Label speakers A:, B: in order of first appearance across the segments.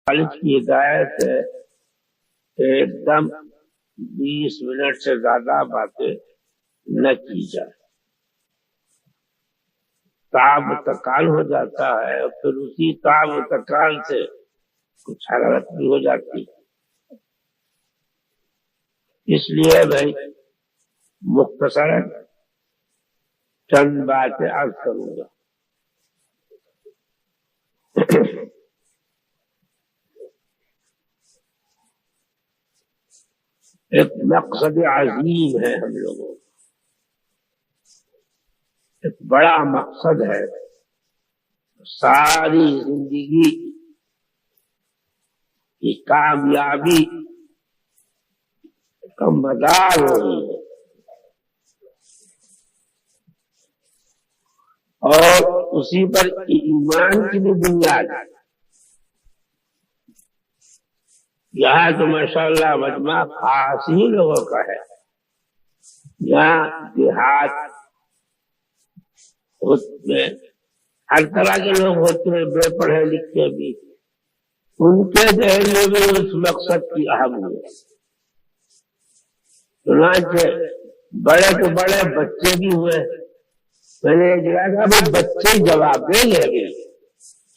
A: والد کی ہدایت ہے کہ ایک دم 20 منٹ سے زیادہ باتیں نہ کی جائے، تعب تکال ہو جاتا ہے اور پھر اسی تعب تکال سے کچھ حرارت بھی ہو جاتی ہے۔ اس لیے بھائی مختصر چند باتیں عرض کروں گا۔ ایک مقصد عظیم ہے ہم لوگوں کا، ایک بڑا مقصد ہے، ساری زندگی کی کامیابی کا مدار وہی ہے، اور اسی پر ایمان کی بھی بنیاد ہے۔ یہاں تو ماشاءاللہ مجمع خاص ہی لوگوں کا ہے، یہاں دیہات میں ہر طرح کے لوگ ہوتے ہیں، بے پڑھے لکھے بھی، ان کے ذہن میں بھی اس مقصد کی اہمیت ہے۔ چنانچہ بڑے تو بڑے بچے بھی ہوئے، میں نے دیکھا کہ بچے جواب دیں گے، ابھی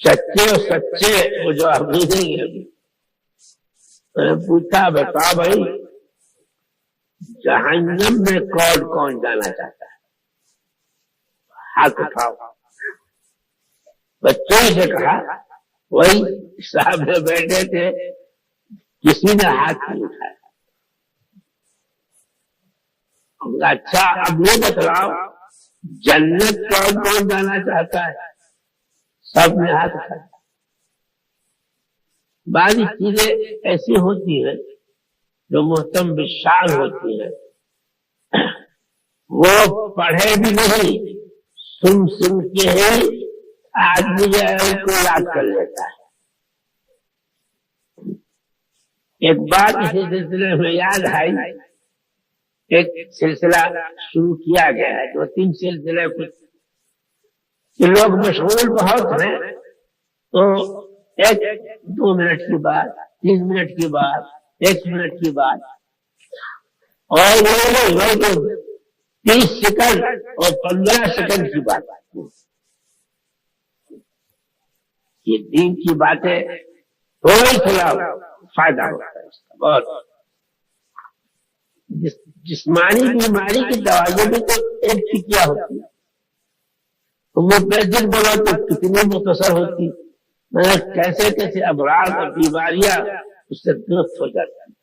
A: سچے اور سچے وہ جواب نہیں دیں گے۔ ابھی میں نے پوچھا بتا بھائی جہنم میں کون کون جانا چاہتا ہے؟ ہاتھ اٹھاؤ۔ بچوں سے کہا، وہی صاحب میں بیٹھے تھے، کسی نے ہاتھ نہیں اٹھایا۔ اچھا اب یہ بتلاؤ جنت کون کون جانا چاہتا ہے؟ سب نے ہاتھ اٹھایا۔ بعض چیزیں ایسی ہوتی ہیں جو محتم بشار ہوتی ہیں، وہ پڑھے بھی نہیں، سن کے ہی آدمی جو ہے ان کو یاد کر لیتا ہے۔ ایک بات اسی سلسلے میں یاد آئی، ایک سلسلہ شروع کیا گیا ہے، 2-3 سلسلے کچھ لوگ مشغول بہت ہیں، تو 1-2 منٹ کی بات، 3 منٹ کی بات، 1 منٹ کی بات، اور 30 سیکنڈ اور 15 سیکنڈ کی بات۔ یہ دین کی باتیں تھوڑی تھوڑا فائدہ ہوتا ہے اس کا بہت۔ جسمانی بیماری کی دوائیوں میں تو ایک ٹکیا ہوتی ہے، تو وہ پیسے بولا تو کتنی مختصر ہوتی، کیسے کیسے امراض اور بیماریاں اس سے درست ہو جاتی ہیں۔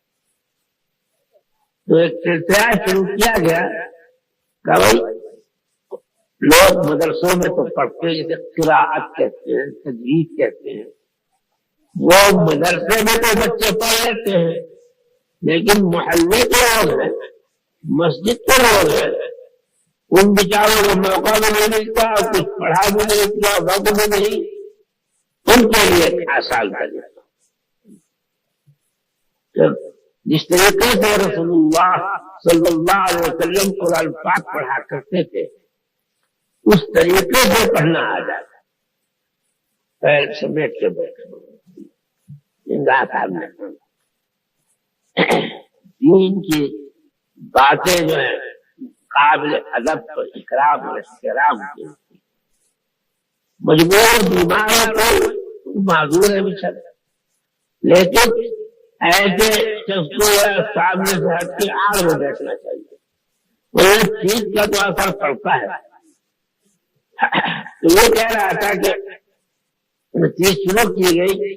A: تو ایک سلسلہ شروع کیا گیا کہ بھائی لوگ مدرسوں میں تو پڑھتے ہیں، جیسے قراءت کہتے ہیں، تجوید کہتے ہیں، وہ مدرسے میں تو بچے پڑھ لیتے ہیں، لیکن محلے کے لوگ ہیں، مسجد کے لوگ ہیں، ان بیچاروں کو موقع بھی نہیں ملتا، کچھ پڑھا بھی نہیں ملتا، وقت بھی نہیں، ان کے لیے آسان کر دیتا۔ جس طریقے سے رسول اللہ صلی اللہ علیہ وسلم قرآن پاک پڑھا کرتے تھے، اس طریقے سے پڑھنا آ جاتا، پیر سمیٹ کے بیٹھے دین کی باتیں جو ہیں قابل ادب و اکرام و احترام کی، مجبور بیماروں کو معذور ہے بچارے، لیکن ایسے شخص کو سامنے سے ہٹ کے آڑ میں بیٹھنا چاہیے، وہ چیز کا تو اثر پڑتا ہے۔ تو وہ کہہ رہا تھا کہ چیز شروع کی گئی،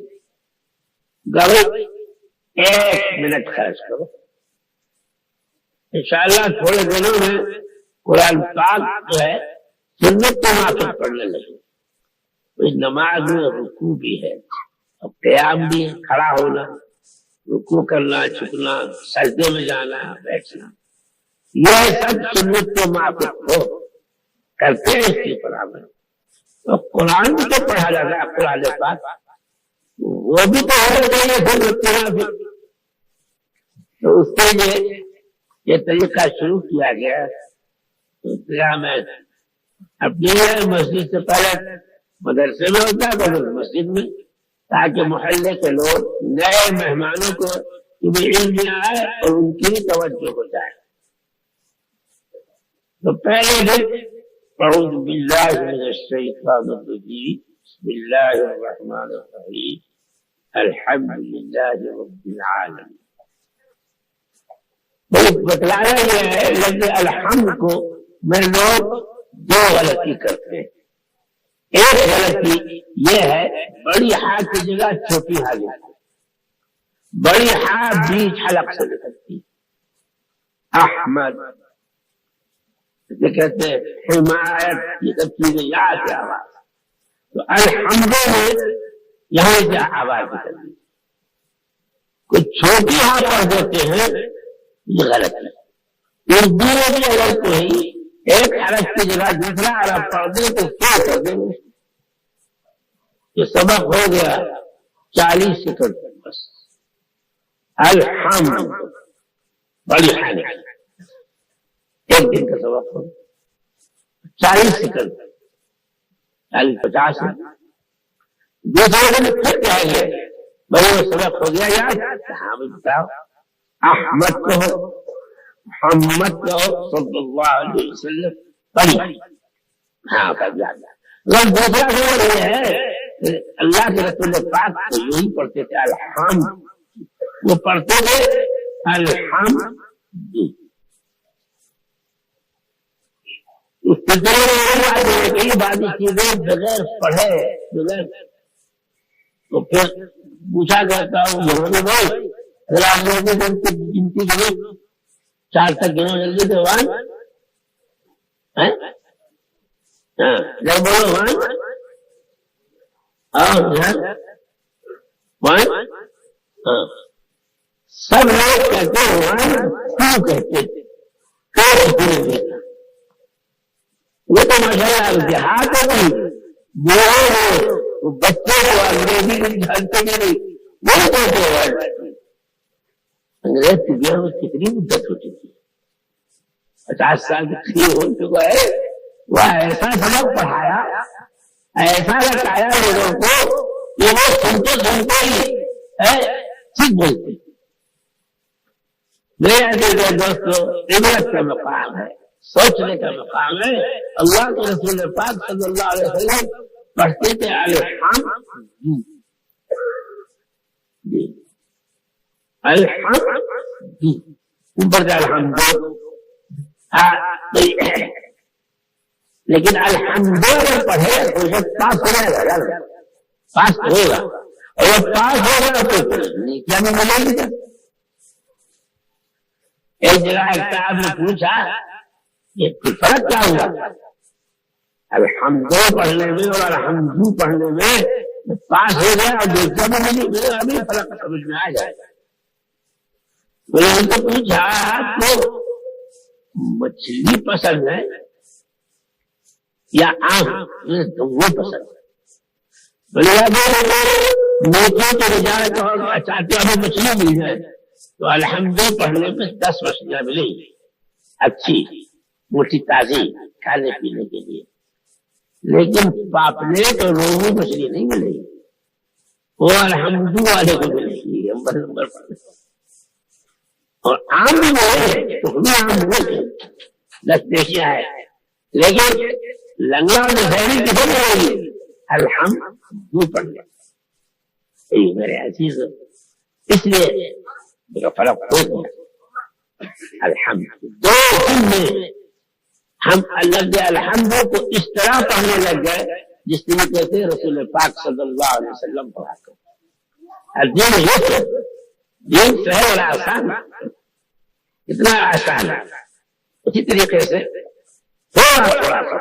A: 1 منٹ خرچ کرو، انشاءاللہ تھوڑے دنوں میں قرآن پاک جو ہے سنت کو معطوف پڑھنے لگے۔ نماز میں رکوع بھی ہے اور قیام بھی ہے، کھڑا ہونا، رکوع کرنا، جھکنا، سجدے میں جانا، بیٹھنا، یہ سب سنت کو معطوف ہو کرتے ہیں اس کی برابر۔ تو قرآن بھی تو پڑھا جاتا ہے، قرآن پاک وہ بھی تو ہو رہے ہیں سنت کے مطابق۔ تو اس کے لیے یہ طریقہ شروع کیا گیا۔ میں اپنی مسجد سے پہلے مدرسے میں ہوتا ہے، مسجد میں تاکہ محلے کے لوگ نئے مہمانوں کو بھی علم آئے اور ان کی بھی توجہ ہو جائے۔ تو پہلے دن اعوذ باللہ من الشیطان الرجیم بسم اللہ الرحمن الرحیم الحمدللہ رب العالمین۔ بتلایا یہ ہے لفظ الحمد کو میں لوگ دو غلطی کرتے ہیں۔ ایک غلطی یہ ہے بڑی ہا کی جگہ چھوٹی ہا لکھتے، بڑی ہا بیچ حلق سے نکلتی، احمد کہتے ہیں حمایت، یہ سب چیزیں یاد ہے آواز۔ تو الحمد میں یہاں سے آواز نکلتی، کچھ چھوٹی ہا پڑھ دیتے ہیں، یہ غلط ہے۔ اردو میں بھی اگر کوئی ایک حرف کی جگہ دوسرا حرف پڑھ دے تو کیا کر دیں گے؟ یہ سبق ہو گیا 40 سیکنڈ بس۔ الحمد بڑی حالی ایک دن کا سبق ہو 40 سیکنڈ 50 دوسرے دن پھر جائیں گے بھائی وہ سبق ہو گیا یار، ہاں بتاؤ احمد کہو، محمد کہو صلی اللہ علیہ وسلم پڑھی، ہاں کر جاتا۔ دوسرا خبر یہ ہے اللہ کے رسول پاک کو یہی پڑھتے تھے الحمد، وہ پڑھتے تھے الحمد۔ اس کئی بازی چیزیں بغیر پڑھے بغیر، تو پھر پوچھا کرتا ہوں محمد بھائی اگر آپ لوگوں کو گنتی کرو 4 تک گنو جلدی سے، وان جب بولو وان وان، سب لوگ کہتے ہیں وان، کیوں کہتے تھے؟ وہ تو ماشاء اللہ دیہات ہو گئی، وہ بچے کو انگریزی نہیں جانتے نہیں، وہ کہتے ہیں انگریز کی گیا میں کتنی مدت ہو چکی ہے، 50 سال کی ہو چکا ہے۔ وہ ایسا سبق پڑھایا، ایسا بتایا لوگوں کو کہ وہ سنتے ہی سیکھ بولتے۔ میرے دوستوں عبرت کا مقام ہے، سوچنے کا مقام ہے۔ اللہ کے رسول پاک صلی اللہ علیہ وسلم پڑھتے تھے الحمد، الحمد اوپر کا الحمد، لیکن الحمد اگر پڑھے تو پاس ہو جائے گا، پاس ہوگا، اور پاس ہوگا تو کیا میں ملے گی؟ ایک جگہ ایک صاحب نے پوچھا یہ فرق کیا ہوا الحمد پڑھنے میں اور الحمد پڑھنے میں؟ پاس ہو گیا اور دوسرا میں مجھے ابھی فرق سمجھ میں آ جائے گا۔ میں نے ان کو پوچھا آپ کو مچھلی پسند ہے یا آم؟ تو وہ پسند ہے۔ موتوں کے بجائے تو چاہتے ہمیں مچھلی مل جائے تو الحمد پڑھنے میں 10 مچھلیاں ملیں گی اچھی موٹی تازی کھانے پینے کے لیے، لیکن پاپلیٹ اور روہو مچھلی نہیں ملے گی، وہ الحمد والے کو ملے گی نمبر پر۔ اور عام بھی ملے تو بھی عام ملے 10 دیشیاں ہے، لیکن لنگڑا اور دشہری کتنے ملے گی؟ الحمد پڑھ لیں میرے عزیز، اس لیے میرا فرق ہو گیا۔ الحمد دو دن میں ہم لفظ الحمد کو اس طرح پڑھنے لگ گئے جس طریقے سے رسول پاک صلی اللہ علیہ وسلم پڑھا کر۔ دین یہ دین سہل اور آسان، اتنا آسان ہے، اسی طریقے سے تھوڑا تھوڑا سا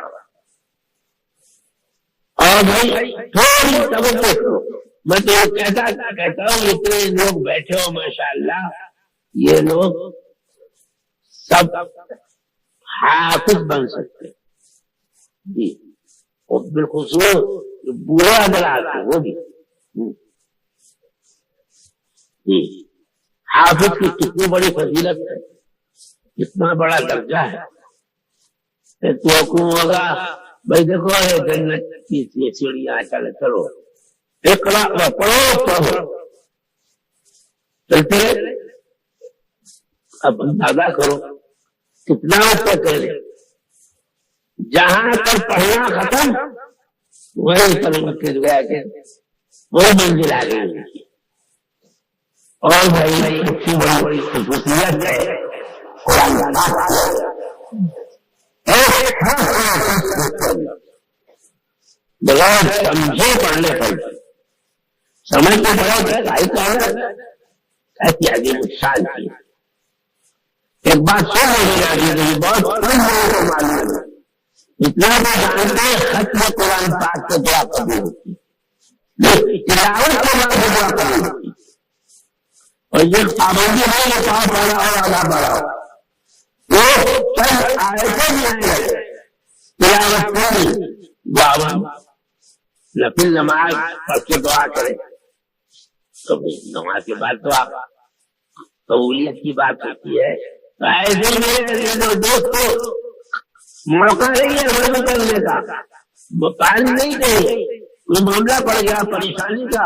A: اور بھائی تھوڑی توجہ کرو۔ میں تو یہ کہتا ہوں اتنے لوگ بیٹھے ہو ماشاءاللہ، یہ لوگ سب حافظ بن سکتے جی، اور بالخصوص بوڑھے حضرات وہ بھی جی۔ حافظ کی کتنی بڑی فضیلت ہے، کتنا بڑا درجہ ہے۔ تو حکم ہوگا بھائی دیکھو جنت کی سیڑھیاں چلو اقرا و پڑھو چلتے رہے. اب اندازہ کرو کتنا وقت پہلے جہاں پر پڑھنا ختم وہی پر مکر گیا کہ وہی منزل آ گئی. اور بھائی اچھی بڑی خصوصیت ہے قرآن بغیر سمجھے پڑھنے پر سمجھ کے بڑا ایسی عجیب شان کی ایک بات سن مجھے بہت کم لوگوں کو معلوم ہے. اتنا بھی جانتے ہیں ختم قرآن پاک سے دعا قبول ہوتی تلاوت کے بعد دعا قبول ہوتی. اور یہ پابندی نہیں ہے کہاں پڑھا اور آگاہ بڑھا وہ چند آیتیں بھی آئیں تلاوت کریں دعا نفل نماز پڑھ کے دعا کرے تو نماز کے بعد دعا قبولیت کی بات ہوتی ہے. تو ایسے میرے دوست کو موقع نہیں ہے عمل کرنے کا پانی نہیں دے کوئی معاملہ پڑ گیا پریشانی کا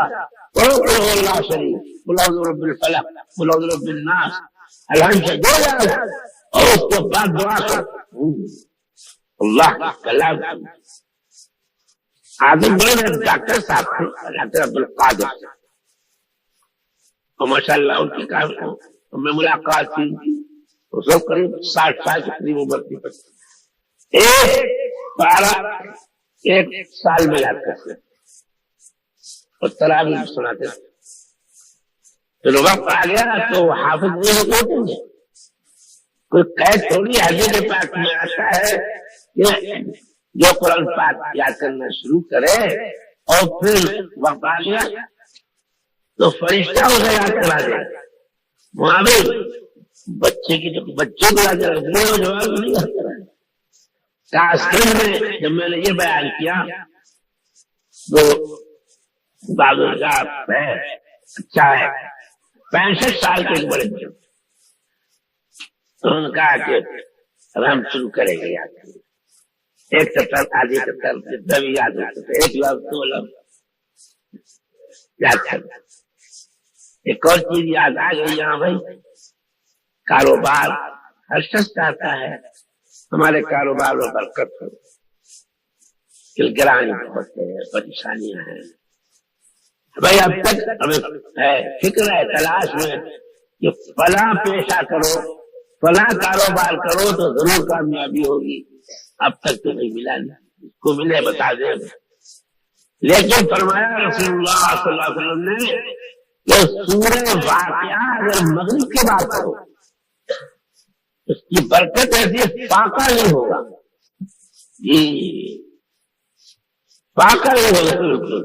A: پڑھو پڑھو اللہ شریف قل اعوذ برب الفلق قل اعوذ برب الناس الحمد سے دو جائے اور اس کے بعد دعا کر اللہ کا کلام. آدم بڑے ڈاکٹر صاحب تھے ڈاکٹر عبد القادر اور ماشاء اللہ ان کی کام میں ملاقات کی اس وقت قریب 60 سال کے قریب عمر کی ایک سال میں یاد کرتے اور تراویح سناتے تھے. تو وقت آ گیا تو حافظ نہیں ہوتے تھے کوئی قید تھوڑی حدیث پاک میں آتا ہے کہ جو قرآن پاک یاد کرنا شروع کرے اور پھر وقت آ گیا تو فرشتہ اسے یاد کرا دے. وہاں بھی بچے کو یاد کرا دے جواب نہیں یاد کرا. کاسکر میں جب میں نے یہ بیان کیا تو بادل کا اچھا ہے 65 سال کے بڑے بڑے انہوں نے کہا کہ اب ہم شروع کریں گے یاد کریں. ایک سطر آدھی سطر جتنا بھی یاد ہوتا ہے 1 لفظ 2 لفظ یاد کرنا. ایک اور چیز یاد آ گئی یہاں بھائی کاروبار ہر شخص چاہتا ہے ہمارے کاروبار میں برکت ہو. گرانی بہت ہے پریشانیاں ہیں بھائی. اب تک ہمیں فکر ہے تلاش میں کہ فلاں پیشہ کرو فلاں کاروبار کرو تو ضرور کامیابی ہوگی. اب تک تو نہیں ملا نہیں کو ملے بتا دیں. لیکن فرمایا رسول اللہ صلی اللہ علیہ وسلم نے کہ سورہ واقعہ اگر مغرب کے بعد کرو اس کی برکت ایسی فاقہ نہیں ہوگا. جی فاقہ نہیں ہوگا بالکل.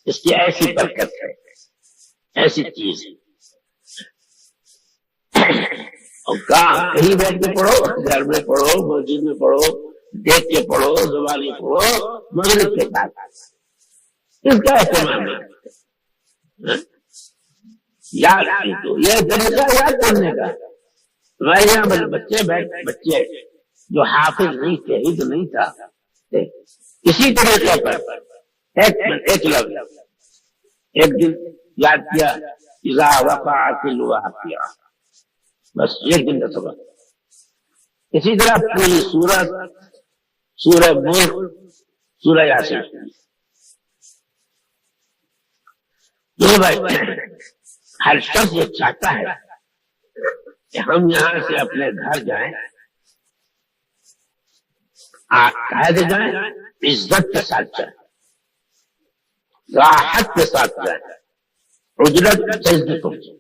A: اس کی ایسی برکت ہے ایسی چیز ہے. اور کہیں بیٹھ کے پڑھو گھر میں پڑھو مسجد میں پڑھو دیکھ کے پڑھو زبانی پڑھو مغرب کے بعد اس کا اہتمام نہیں یاد تو یہ طریقہ یاد کرنے کا. ہمارے یہاں بچے جو حافظ نہیں تھے ہند نہیں تھا اسی طریقے پر ایک لفظ ایک دن یاد کیا اذا وقعت الواقعہ بس ایک دن کا سبق. اسی طرح پوری سورہ ملک سورہ یاسین. یہ بھائی ہر شخص یہ چاہتا ہے کہ ہم یہاں سے اپنے گھر جائیں قاعدے جائیں عزت کے ساتھ جائیں راحت کے ساتھ جائیں اجرت جلد پہنچے.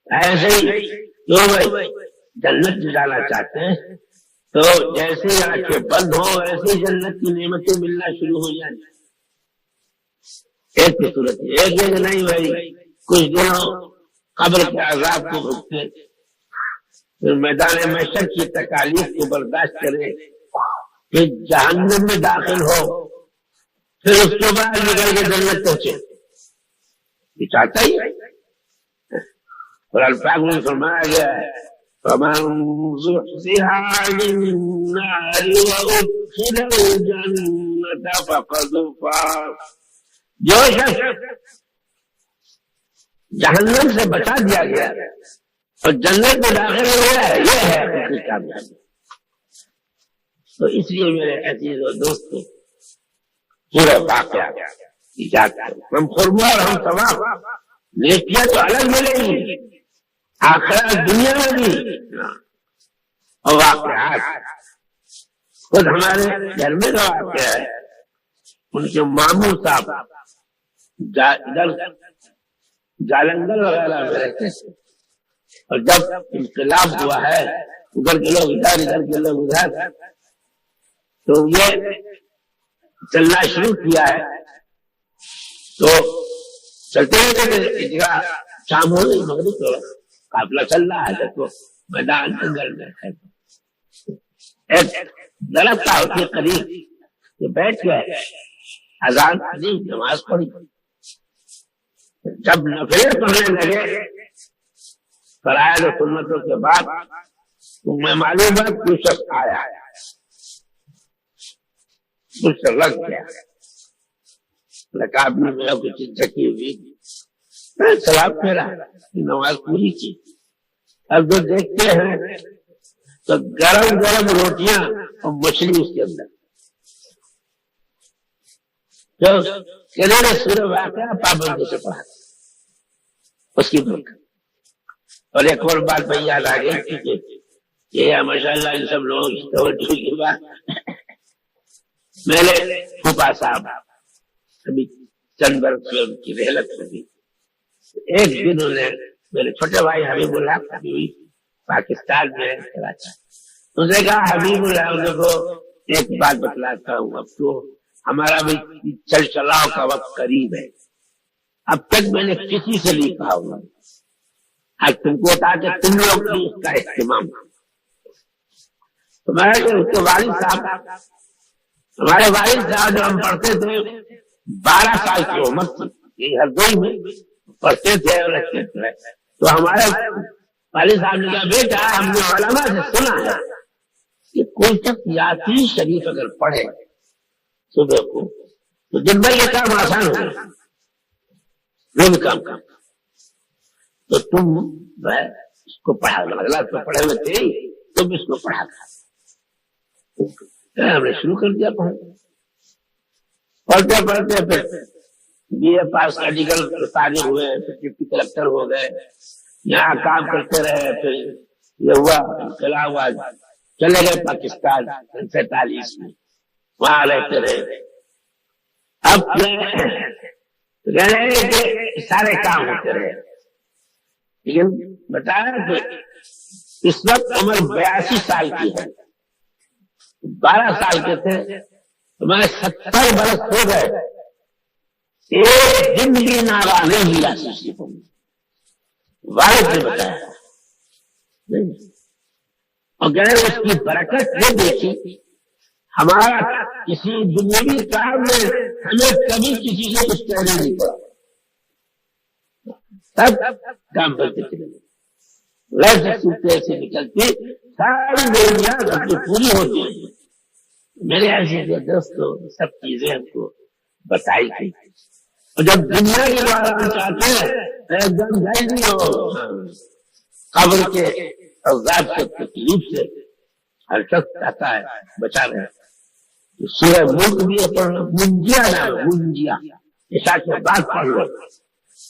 A: ایسے ہی جو بھائی جنت میں جانا چاہتے ہیں تو جیسے آنکھیں بند ہو ویسے جنت کی نعمتیں ملنا شروع ہو جائیں. ایک کی صورت ایک جگہ نہیں بھائی کچھ دنوں قبر کے عذاب کو بھگتے پھر میدان محشر کی تکالیف کو برداشت کرے پھر جہنم میں داخل ہو پھر اس کے بعد نکل کے جنت پہنچے. یہ چاہتا ہی قرآن پاک میں فرمایا گیا ہے فمن زحزح عن النار وادخل الجنة فقد فاز. جو شخص جہنم سے بچا دیا گیا اور جنت میں داخل ہو گیا ہے، یہ ہے حقیقی کامیابی. تو اس لیے میرے عزیز و دوستو، پورے واقعہ ایجاد کرو. ہم خرما اور ہم تمام نیکیاں تو الگ ملیں گی، آخرت دنیا میں بھی. اور واقعات خود ہمارے گھر میں کا واقعہ ہے. ان کے ماموں صاحب جالندھر وغیرہ میں رہتے تھے، اور جب انقلاب ہوا ہے ادھر کے لوگ ادھر، ادھر کے لوگ ادھر، تو یہ چلنا شروع کیا ہے. تو چلتے رہتے شام ہو گئی، مغرب تو قافلہ چل رہا ہے، تو میدان جنگل میں ہے. ایک درخت تھا اس کے قریب، یہ بیٹھ گئے، اذان پڑھی، نماز پڑھی. جب نفلیں پڑھنے لگے فرائض و سنتوں کے بعد، تو میں معلوم ہے کوئی شخص آیا، کچھ لگ گیا، نقاب میں میرا کچھ چکی ہوئی، میں سلام پھیرا، نماز پوری کی. اب جو دیکھتے ہیں تو گرم گرم روٹیاں اور مچھلی اس کے اندر. جو سورہ واقعہ پابندی سے پڑھا اس کی برکت. اور ایک اور بات بھائی یاد آ گئی، یہ ماشاء اللہ ان سب لوگوں کی توجہ کی بات. میرے پھوپھا صاحب ابھی چند برس میں ان کی رحلت ہوئی. ایک دن انہیں میرے چھوٹے بھائی حبیب اللہ ہوئی پاکستان میں کراچا. اس نے کہا حبیب اللہ کو ایک بات بتلاتا ہوں، اب تو ہمارا بھی چل چلاؤ کا وقت قریب ہے. اب تک میں نے کسی سے نہیں کہا ہوا، آج تم کو بتا کہ تم لوگ بھی اس کا اہتمام کرو. تو میں اس کے والد صاحب، ہمارے والد صاحب جو ہم پڑھتے تھے 12 سال کی عمر تھی، ہردوئی میں پڑھتے تھے اور رکھتے تھے. تو ہمارے والد صاحب نے کہا بیٹا ہم نے علماء سے سنا ہے کہ کوئی شخص یاسین شریف اگر پڑھے صبح کو تو دن بھر یہ کام آسان ہو گیا، وہ بھی کام. تو تم اس کو پڑھا، اگلا تو پڑھے ہوئے تھے تم اس کو پڑھا تھا. ہم نے شروع کر دیا پڑھتے پڑھتے پھر بی اے پاس میڈیکل فارغ ہوئے، پھر ڈپٹی کلکٹر ہو گئے، یہاں کام کرتے رہے. پھر یہ ہوا انقلاب ہوا، چلے گئے پاکستان 47 میں، وہاں رہتے رہے. اب رہے کہ سارے کام ہوتے رہے، لیکن بتایا کہ اس وقت عمر 82 سال کی ہے. 12 سال کے تھے تو میں 70 برس ہو گئے، ایک دن بھی نارا نہیں ملا کسی کو. والد نے بتایا اور گئے، اس کی برکت یہ دیکھی. ہمارا کسی دنیاوی کام میں ہمیں کبھی کسی سے کچھ کہنا نہیں پڑا، سب کام کرتے چلے گئے. ویسے سوتے سے نکلتے ساری ضروریات اپنی پوری ہوتی ہیں. میرے عزیز دوستو سب چیزیں ہم کو بتائی گئی. اور جب دنیا کے بارے ہم چاہتے ہیں ایک دم ظاہری ہو قبر کے عذاب سے تکلیف سے ہر شخص چاہتا ہے بچا رہے. سورہ ملک بھی پڑھنا، منجیا نام منجیا، عشاء کے بعد پڑھ لو،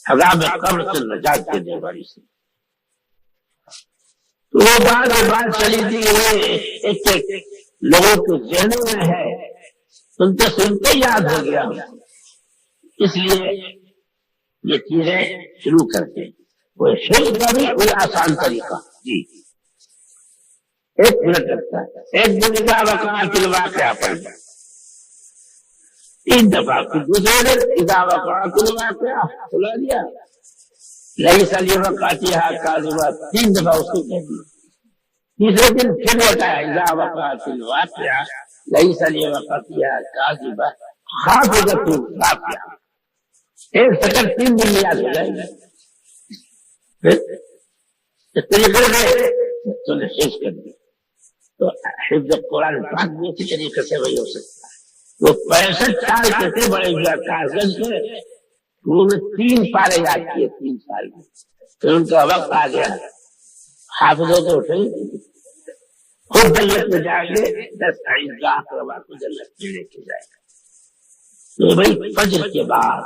A: عذاب قبر سے نجات دینے والی سے. تو وہ بات چلی تھی، ایک لوگوں کے ذہنوں میں ہے، سنتے سنتے یاد ہو گیا. اس لیے یہ چیزیں شروع کرتے کوئی شروع کا بھی کوئی آسان طریقہ. جی 1 منٹ لگتا ہے. ایک دن کا وقعات الواقعہ پڑھ جائے 3 دفعہ، پھر دوسرے دن اذا وقعت الواقعہ سنا دیا، لیس لوقعتها کاذبہ 3 دفعہ اس کو کہہ دیا. تیسرے دن پھر بتایا اذا وقعت الواقعہ لیس لوقعتها کاذبہ خافضۃ رافعہ. 1 سیکنڈ 3 دن میں یاد ہو جائے گا. اس طریقے سے تو نے حفظ کر دیا. تو حفظ قرآن پاک بھی اسی طریقے سے وہی ہو سکتا ہے. وہ 65 سال کے تھے بڑے کاغذ کے، انہوں نے 3 پارے یاد کیے 3 سال میں. پھر ان کا وقت آ گیا، حافظوں کے اٹھے خود جنت میں جائیں گے، 10 لاکھ روا کو جنت میں لے کے جائے گا. تو بھائی فجر کے بعد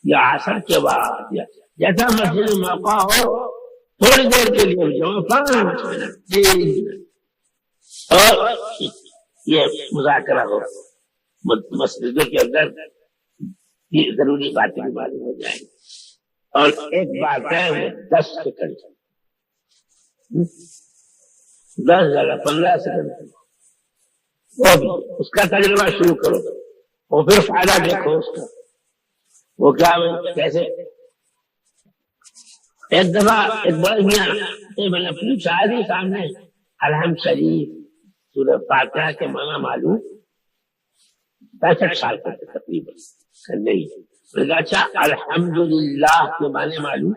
A: یا عصر کے بعد یا جیسا مسجد میں موقع ہو، تھوڑی دیر کے لیے جاؤ، 5 منٹ 3 منٹ، اور یہ مذاکرہ ہو مسجدوں کے اندر، یہ ضروری باتیں بھی معلوم ہو جائیں گی. اور ایک بات ہے، وہ 10 سیکنڈ 10 یا 15 سیکنڈ اس کا تجربہ شروع کرو، اور پھر فائدہ دیکھو اس کا. وہ کیا کیسے؟ ایک دفعہ ایک بڑے میاں میں نے پوچھا جی سامنے الحمد شریف سورہ فاتحہ کے معنی معلوم؟ 65 سال کا تقریباً نہیں. اچھا الحمدللہ کے معنی معلوم؟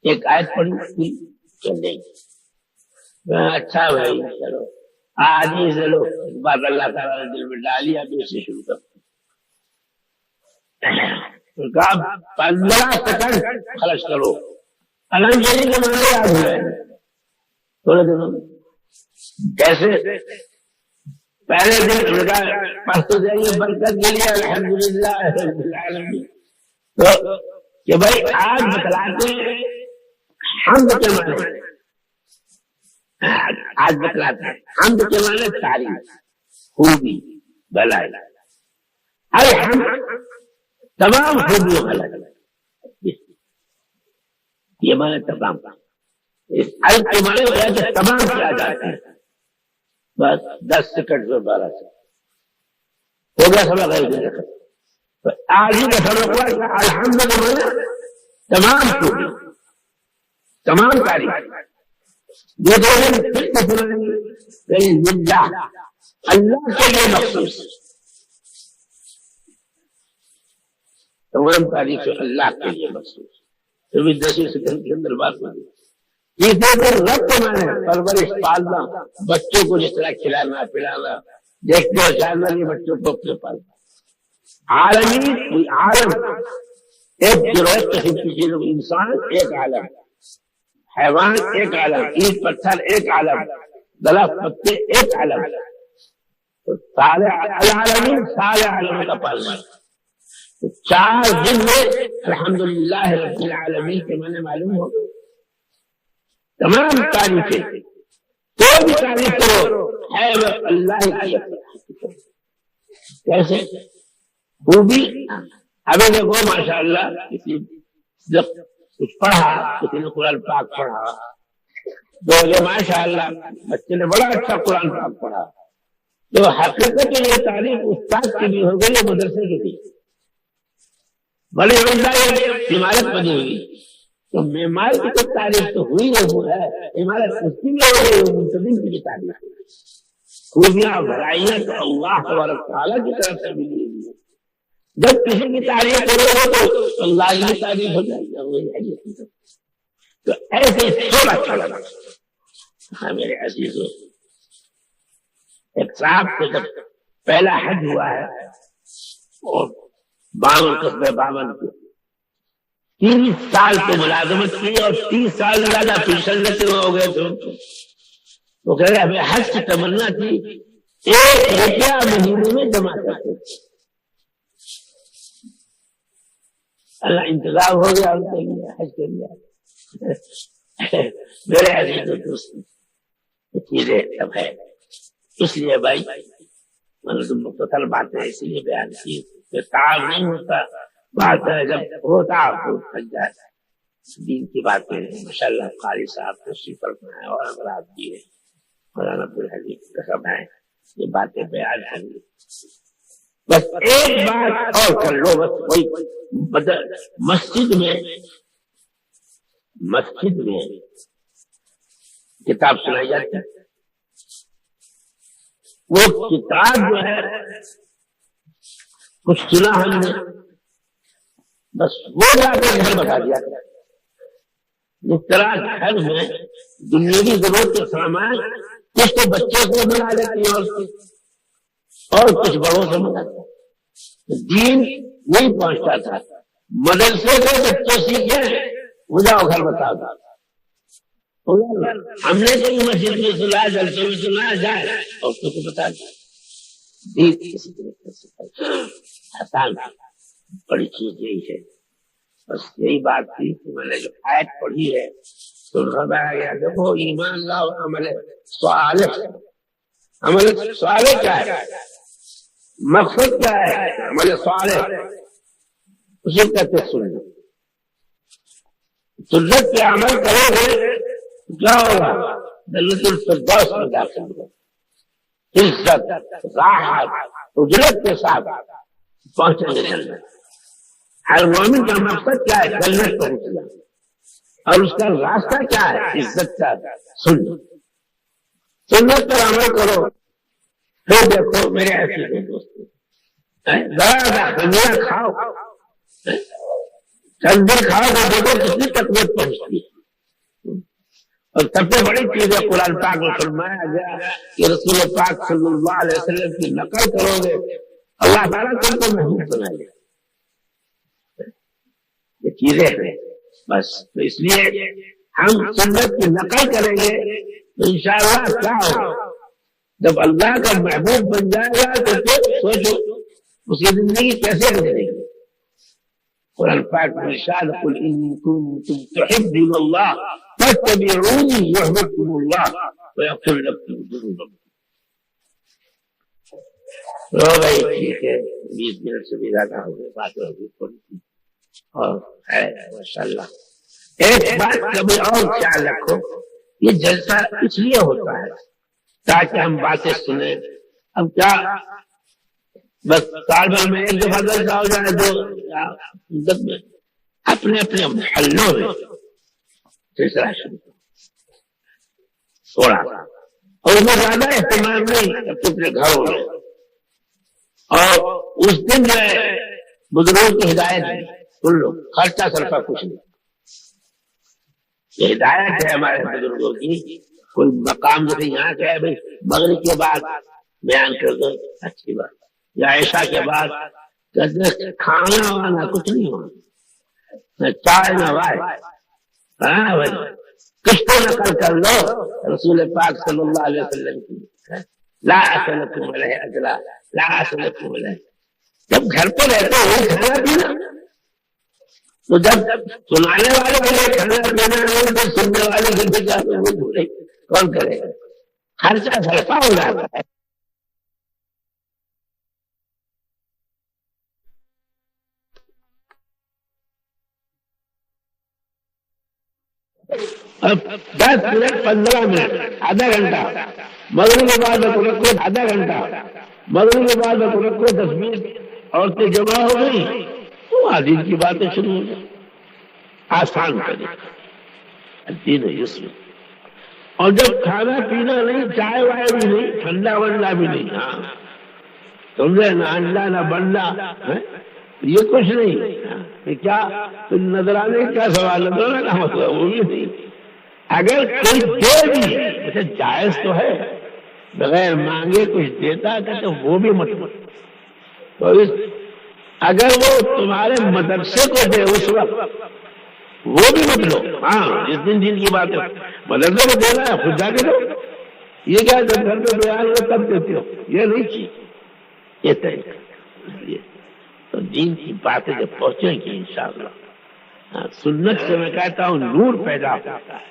A: ایک آیت پڑھی کہ نہیں. اچھا بھائی چلو آج ہی چلو بات اللہ تعالیٰ نے دل میں ڈالی، ابھی سے شروع کرو. 15 سیکنڈ خرچ کرو، الحمد للہ کے معنی یاد ہو جائے تھوڑے دنوں میں. کیسے؟ پہلے دن پڑھتے جائیے برکت کے لیے الحمدللہ رب العالمین. تو کہ بھائی آج بتلاتے ہیں حمد کے معنی، آج بتلاتے ہیں حمد کے معنی تعریف، خوبی، بھلائی. الحمد تمام خوبیوں کا لگ یہ معنی تمام الگ کے معنی ہو کہ تمام کیا جاتا ہے. بس 10 سیکنڈ میں 12 سیکنڈ ہو گیا سبق. تو آج ہی کا سبق ہوا کہ الحمد للہ تمام خوبی، تمام تعریف جو اللہ کے لیے مخصوص، تمام تعریف اللہ کے لیے مخصوص. تو بھی 10 سیکنڈ کے اندر بات ہوگی. رب کے معنی پرورش، پالنا، بچوں کو جس طرح کھلانا پلانا، دیکھتے ہو جاننا نہیں بچوں کو اپنے پالنا. عالمی عالم ایک گروہ قسم کی چیزوں، انسان ایک عالم، حیوان ایک عالم، اینٹ پتھر ایک عالم، درخت پتے ایک عالم. تو سارے العالمین سارے عالموں کا پالنا. 4 دن میں الحمدللہ رب العالمین کے معنی معلوم ہو. تمام تعریفیں، کوئی بھی تعریف کرو ہے وہ اللہ کی. کیسے؟ خوبی. ابھی دیکھو ماشاءاللہ کسی جب کچھ پڑھا، کسی نے قرآن پاک پڑھا تو ماشاءاللہ بچے نے بڑا اچھا قرآن پاک پڑھا، تو حقیقت میں یہ تعریف استاد کی بھی ہو گئی، مدرسے کی بھی. بڑی عمارت بنی ہوئی تو معمار کی تو تعریف تو ہوئی ہے، عمارت اس کی بھی ہو گئی، منتظم کی بھی تعریف. خوبیاں بھلائیاں تو اللہ تبارک تعالیٰ کی طرف سے ملی ہوئی ہے. جب کسی کی تعریف کرو گے تو اللہ کی تعریف ہو جائے گی. تو ایسے تھوڑا اچھا لگا. ہاں میرے عزیزوں، ایک صاحب کو جب پہلا حج ہوا ہے اور 52 قصبے 52 کے 30 سال کی ملازمت کی اور 30 سال زیادہ پیشن لیتے ہو گئے تھے. تو کہہ رہے ہمیں حج کی تمنا تھی 1 روپیہ مہینے میں جمع کرتے تھے. اللہ انتظام ہو گیا ان کے لیے حج کے لیے. میرے عزیز دوست چیزیں سب ہے. اس لیے بھائی میں نے مختصر باتیں اسی لیے بیان کی کہ تعب نہیں ہوتا، بات ہے جب ہوتا تو تھک جاتا ہے. دین کی باتیں ماشاءاللہ قاری صاحب تشریف فرما ہے اور حضرات بھی ہے، مولانا عبدالحلیم قسم ہے، یہ باتیں بیان ہیں. بس ایک بات اور کر لو، بس کوئی مسجد میں کتاب سنائی جاتی ہے. وہ کتاب جو ہے کچھ سنا ہم نے، بس وہ جا کے گھر بتا دیا. جس طرح گھر میں دنیاوی ضرورت کے سامان کچھ تو بچے کو بنا لیتی ہے اور کچھ بڑوں سے منگاتا ہے. دین نہیں پہنچتا تھا. مدرسے سے بچے سیکھے وہ جاؤ گھر بتا دو. ہم نے کہیں مسجد میں سنا جلسے میں سنا جائے اور اس کو بتا دیا. دین کسی طریقے سے آسان بڑی چیز یہی ہے. بس یہی بات تھی کہ میں نے جو آیت پڑھی ہے تو بتایا گیا دیکھو ایمان لاؤ عمل صالح. عمل صالح کیا ہے؟ مقصد کیا ہے عمل صالح؟ اسے کہتے سنت. سنت پہ عمل کرو گے کیا ہوگا؟ جنت الفردوس میں داخل ہوگا. عزت راحت اجرت کے ساتھ پہنچیں گے جنت. ہر مومن کا مقصد کیا ہے؟ جنت پہنچنا. اور اس کا راستہ کیا ہے؟ عزت کا. سنت پر عمل کرو. پھر دیکھو میرے ایسے دوست دنیا کھاؤ چند دن کھاؤ تو دیکھو کتنی تقویت پہنچتی ہے. اور سب سے بڑی چیز ہے قرآن پاک میں فرمایا گیا کہ رسول پاک صلی اللہ علیہ وسلم کی نقل کرو گے اللہ تعالیٰ تم کو محبوب بنا لے. یہ چیزیں ہیں بس. تو اس لیے ہم سنت کی نقل کریں گے تو انشاءاللہ کیا ہوگا؟ جب اللہ کا محبوب بن جائے گا تو پھر سوچو اس کی زندگی کیسے گزرے گی. قرآن پاک میں ارشاد قل ان کنتم تحبون اللہ فاتبعونی یحببکم اللہ ویغفر لکم ذنوبکم. رو بھائی ٹھیک ہے 20 منٹ سے بھی زیادہ ہو گئے بات ہوگی تھوڑی سی اور ہے ماشاءاللہ. ایک بات کبھی اور خیال رکھو یہ جلسہ اس لیے ہوتا ہے تاکہ ہم باتیں سنیں. اب کیا بس سال بھر میں ایک دفعہ جلسہ ہو جائے دو میں اپنے اپنے محلوں میں سلسلہ شروع تھوڑا اور اس میں زیادہ اہتمام نہیں اپنے گھروں میں. اور اس دن جو ہے بزرگوں کی ہدایت سن لو. خرچہ صرفہ کچھ نہیں. یہ ہدایت ہے ہمارے بزرگوں کی. کوئی مقام جیسے یہاں کا ہے بھائی مغرب کے بعد بیان کر دو اچھی بات. یا عشاء کے بعد کھانا وانا کچھ نہیں ہونا نہ چائے نہ وائے. ہاں بھائی کچھ تو نقل کر لو رسول پاک صلی اللہ علیہ وسلم کی. لا اسلکم علیہ اجرا لا اسلکم علیہ. جب گھر پہ رہتے ہو کھانا پینا تو جب سنانے والے کے لیے کھانا پینا ہو تو سننے والے کے لیے کون کرے گا؟ خرچہ صرفہ ہو جاتا ہے. اب 10 منٹ 15 منٹ آدھا گھنٹہ مغرب کے بعد رکھو آدھا گھنٹہ مغرب کے بعد رکھو 10-20 عورتیں جمع ہو گئی تو حدیث کی باتیں شروع ہو گئی. آسان کرے دین یسر. اور جب کھانا پینا نہیں چائے وائے بھی نہیں ٹھنڈا ونڈا بھی نہیں. ہاں سمجھے نہ انڈا نہ بنڈا یہ کچھ نہیں. کیا نظرانے کا سوال نظرانے کا مطلب وہ بھی نہیں. اگر کوئی دے بھی جیسے جائز تو ہے بغیر مانگے کچھ دیتا ہے تو وہ بھی مت. تو اگر وہ تمہارے مدرسے کو دے اس وقت وہ بھی مت لو. ہاں جس دن کی بات ہے مدرسے کو دینا ہے خود جا کے دو. یہ کیا جب گھر پہ بیان ہو تب دیتے ہو یہ نہیں چاہیے. یہ طریقہ تو دین کی باتیں جب پہنچیں گی انشاءاللہ. سنت سے میں کہتا ہوں نور پیدا ہوتا ہے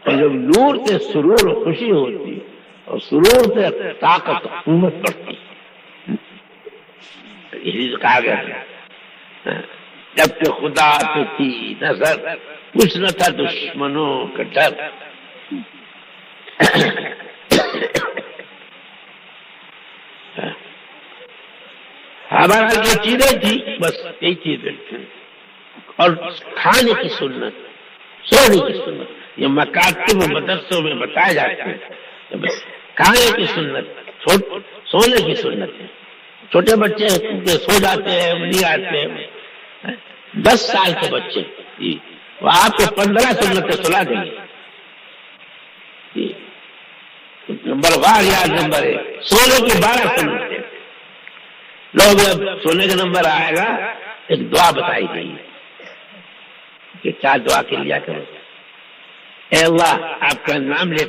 A: اور جب نور سے سرور و خوشی ہوتی ہے اور سرور سے طاقت قوت بڑھتی ہے. اسی سے کہا گیا جب کہ خدا پہ تھی نظر کچھ نہ تھا دشمنوں کا ڈر. ہمارا جو چیزیں تھی بس یہی چیزیں تھی. اور کھانے کی سنت سونے کی سنت یہ مکاتب و مدرسوں میں بتائے جاتے ہیں. بس کھانے کی سنت سونے کی سنت ہے. چھوٹے بچے سو جاتے ہیں نہیں آتے ہیں. 10 سال کے بچے وہ آپ کو 15 سنتیں سنا دیں گے. نمبر 1 یاد نمبر 1 سونے کی 12 سنتیں. لوگ جب سونے کا نمبر آئے گا ایک دعا بتائی گئی کہ کیا دعا کے لیا کرو. اے اللہ آپ کا نام لے